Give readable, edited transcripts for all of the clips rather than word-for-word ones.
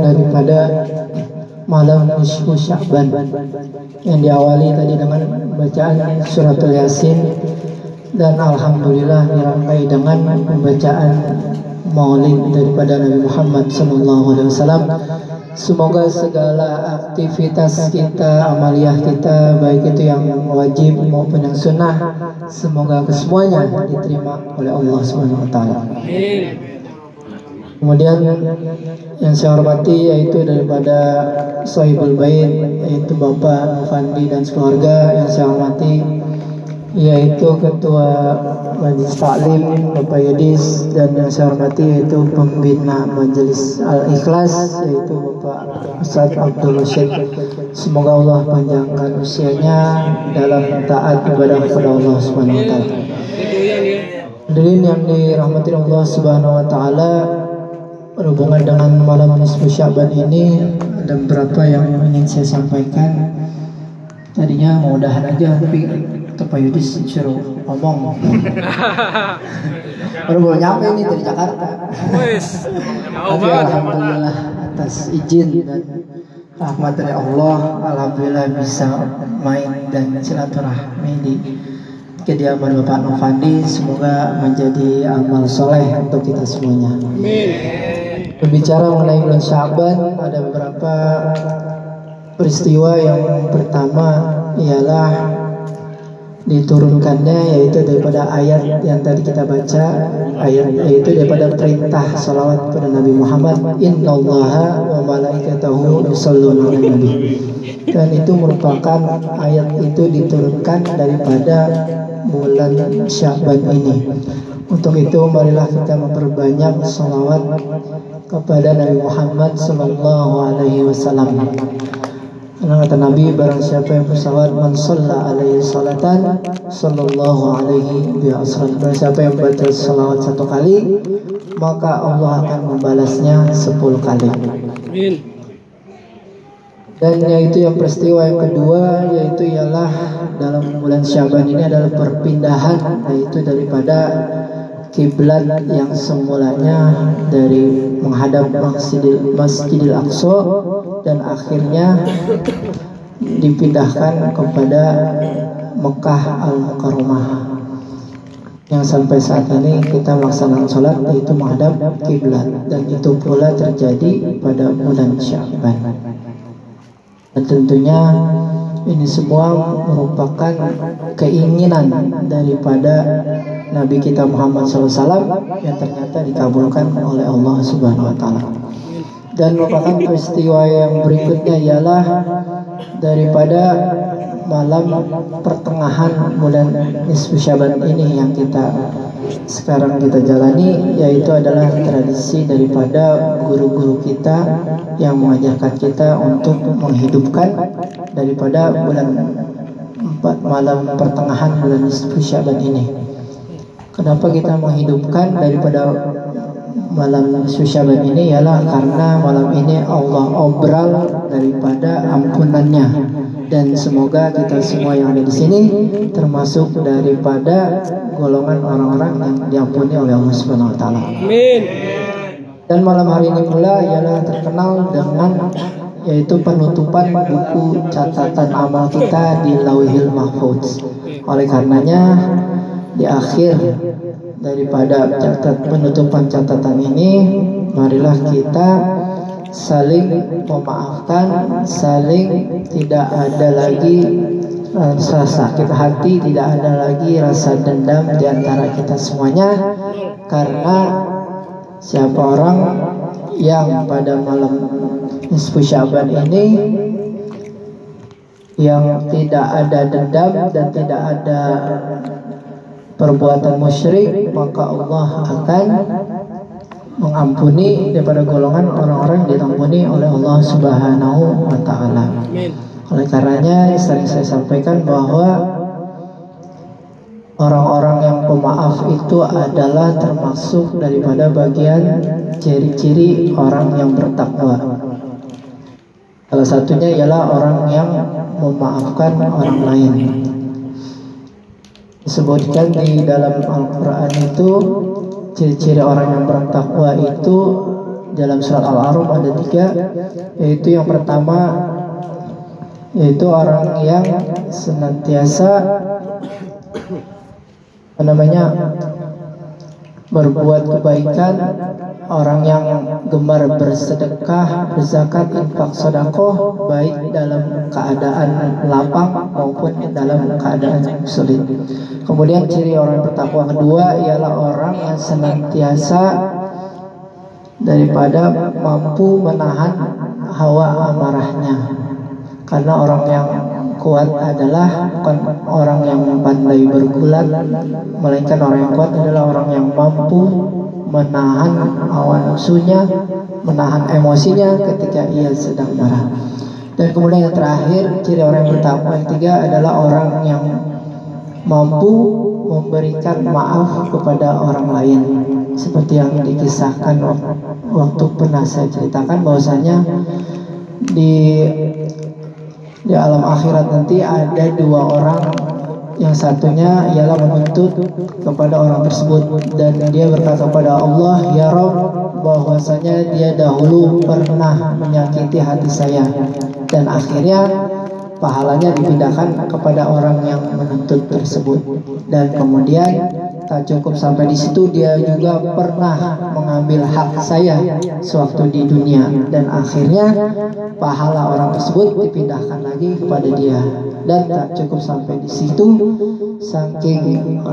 daripada malam nisfu Sya'ban yang diawali tadi dengan bacaan suratul Yasin, dan alhamdulillah dirangkai dengan pembacaan maulid daripada Nabi Muhammad SAW. Semoga segala aktivitas kita, amaliyah kita, baik itu yang wajib maupun yang sunnah, semoga kesemuanya diterima oleh Allah Subhanahu wa taala. Kemudian yang saya hormati yaitu daripada Sahibul Bait, yaitu Bapak Mufandi dan keluarga. Yang saya hormati yaitu Ketua Majelis Taklim Bapak Yudis, dan yang saya hormati yaitu Pembina Majelis Al-Ikhlas yaitu Bapak Ustaz Abdul Syed. Semoga Allah panjangkan usianya dalam taat ibadah kepada Allah Subhanahu wa taala. Hadirin yang dirahmati Allah Subhanahu wa taala, berhubungan dengan malam nisfu Sya'ban ini ada beberapa yang ingin saya sampaikan. Tadinya mau udahan aja, tapi Pak Yudis suruh ngomong. Baru nyampe ini dari Jakarta. Tapi alhamdulillah atas izin dan rahmat dari Allah, alhamdulillah bisa main dan silaturahmi di kediaman Bapak Novandi. Semoga menjadi amal soleh untuk kita semuanya. Berbicara mengenai bulan Sya'ban, ada beberapa peristiwa. Yang pertama ialah diturunkannya, yaitu daripada ayat yang tadi kita baca, ayat yaitu daripada perintah salawat kepada Nabi Muhammad, innallaha wa malaikatahu yusholluna 'alan nabi. Dan itu merupakan ayat itu diturunkan daripada bulan Sya'ban ini. Untuk itu marilah kita memperbanyak salawat kepada Nabi Muhammad sallallahu alaihi wasallam. Karena kata Nabi, barang siapa yang bersalawat, man shalla alaihi salatan sallallahu alaihi bi asran. Barang siapa yang baca salawat 1 kali, maka Allah akan membalasnya 10 kali. Amin. Dan yaitu yang peristiwa yang kedua, yaitu ialah dalam bulan Sya'ban ini adalah perpindahan, yaitu daripada kiblat yang semulanya dari menghadap Masjidil Aqsa dan akhirnya dipindahkan kepada Mekah Al-Mukarramah, yang sampai saat ini kita melaksanakan sholat yaitu menghadap kiblat, dan itu pula terjadi pada bulan Sya'ban. Dan tentunya ini semua merupakan keinginan daripada Nabi kita Muhammad SAW yang ternyata dikabulkan oleh Allah Subhanahu wa taala. Dan merupakan peristiwa yang berikutnya ialah daripada malam pertengahan bulan nisfu Sya'ban ini yang sekarang kita jalani, yaitu adalah tradisi daripada guru-guru kita yang mengajarkan kita untuk menghidupkan daripada malam pertengahan bulan nisfu Sya'ban ini. Kenapa kita menghidupkan daripada malam nisfu Sya'ban ini? Ialah karena malam ini Allah obral daripada ampunannya, dan semoga kita semua yang ada di sini termasuk daripada golongan orang-orang yang diampuni oleh Allah Subhanahu wa taala. Amin. Dan malam hari ini pula ialah terkenal dengan yaitu penutupan buku catatan amal kita di Lauhil Mahfuz. Oleh karenanya di akhir daripada penutupan catatan ini, marilah kita saling memaafkan, saling tidak ada lagi rasa sakit hati, tidak ada lagi rasa dendam di antara kita semuanya. Karena siapa orang yang pada malam nisfu Sya'ban ini yang tidak ada dendam dan tidak ada perbuatan musyrik, maka Allah akan mengampuni daripada golongan orang-orang yang diampuni oleh Allah Subhanahu wa taala. Oleh karenanya sering saya sampaikan bahwa orang-orang yang pemaaf itu adalah termasuk daripada bagian ciri-ciri orang yang bertakwa. Salah satunya ialah orang yang memaafkan orang lain. Disebutkan di dalam Al-Quran itu ciri-ciri orang yang bertakwa itu dalam surat Al-A'raf ada 3, yaitu yang pertama yaitu orang yang senantiasa berbuat kebaikan, orang yang gemar bersedekah, berzakat, infak, sedekah, baik dalam keadaan lapang maupun dalam keadaan sulit. Kemudian ciri orang bertakwa kedua ialah orang yang senantiasa daripada mampu menahan hawa amarahnya. Karena orang yang kuat adalah bukan orang yang pandai bergulat, melainkan orang yang kuat adalah orang yang mampu menahan hawa nafsunya, menahan emosinya ketika ia sedang marah. Dan kemudian yang terakhir, ciri orang yang bertakwa yang 3 adalah orang yang mampu memberikan maaf kepada orang lain, seperti yang dikisahkan waktu pernah saya ceritakan bahwasanya di alam akhirat nanti ada 2 orang, yang satunya ialah menuntut kepada orang tersebut dan dia berkata kepada Allah, ya Rabb, bahwasanya dia dahulu pernah menyakiti hati saya, dan akhirnya pahalanya dipindahkan kepada orang yang menuntut tersebut. Dan kemudian tak cukup sampai di situ, dia juga pernah mengambil hak saya sewaktu di dunia, dan akhirnya pahala orang tersebut dipindahkan lagi kepada dia. Dan tak cukup sampai di situ, saking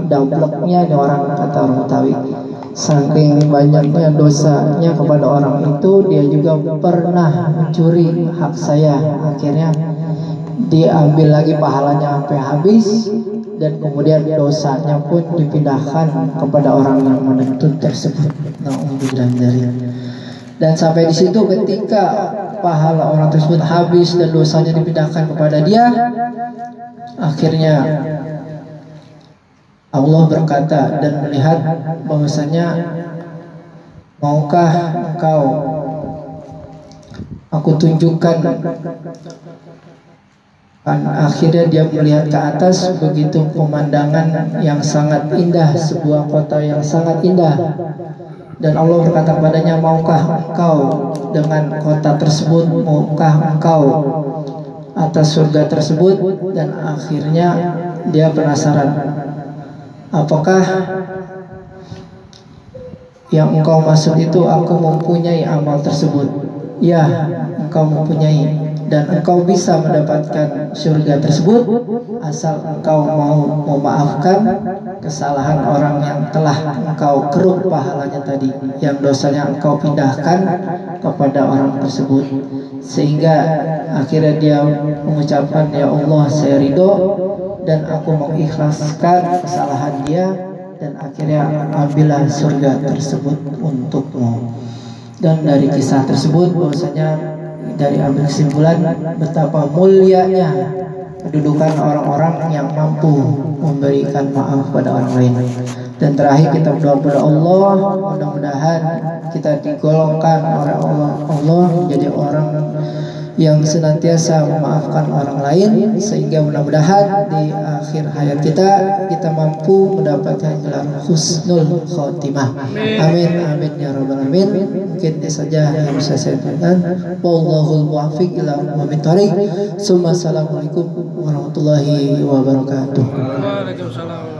dableknya orang, kata orang Betawi, saking banyaknya dosanya kepada orang itu, dia juga pernah mencuri hak saya, akhirnya diambil lagi pahalanya sampai habis, dan kemudian dosanya pun dipindahkan kepada orang yang menuntut tersebut. Na'udzubillah dari. Dan sampai di situ ketika pahala orang tersebut habis dan dosanya dipindahkan kepada dia, akhirnya Allah berkata dan melihat bahwasanya, maukah engkau aku tunjukkan. Akhirnya dia melihat ke atas, begitu pemandangan yang sangat indah, sebuah kota yang sangat indah. Dan Allah berkata kepadanya, maukah engkau dengan kota tersebut, maukah engkau atas surga tersebut? Dan akhirnya dia penasaran, apakah yang engkau maksud itu aku mempunyai amal tersebut? Ya, engkau mempunyai, dan engkau bisa mendapatkan surga tersebut asal engkau mau memaafkan kesalahan orang yang telah engkau keruk pahalanya tadi, yang dosanya engkau pindahkan kepada orang tersebut. Sehingga akhirnya dia mengucapkan, ya Allah, saya ridho dan aku mengikhlaskan kesalahan dia, dan akhirnya ambillah surga tersebut untukmu. Dan dari kisah tersebut bahwasanya dari ambil kesimpulan betapa mulianya kedudukan orang-orang yang mampu memberikan maaf pada orang lain. Dan terakhir kita berdoa kepada Allah, mudah-mudahan kita digolongkan oleh Allah menjadi orang yang senantiasa memaafkan orang lain, sehingga mudah-mudahan di akhir hayat kita mampu mendapatkan gelar husnul khotimah. Amin amin ya rabbal alamin. Mungkin ini saja yang bisa saya sampaikan. Wallahul muwaffiq ila aqwamit thoriq. Assalamualaikum warahmatullahi wabarakatuh. Waalaikumsalam.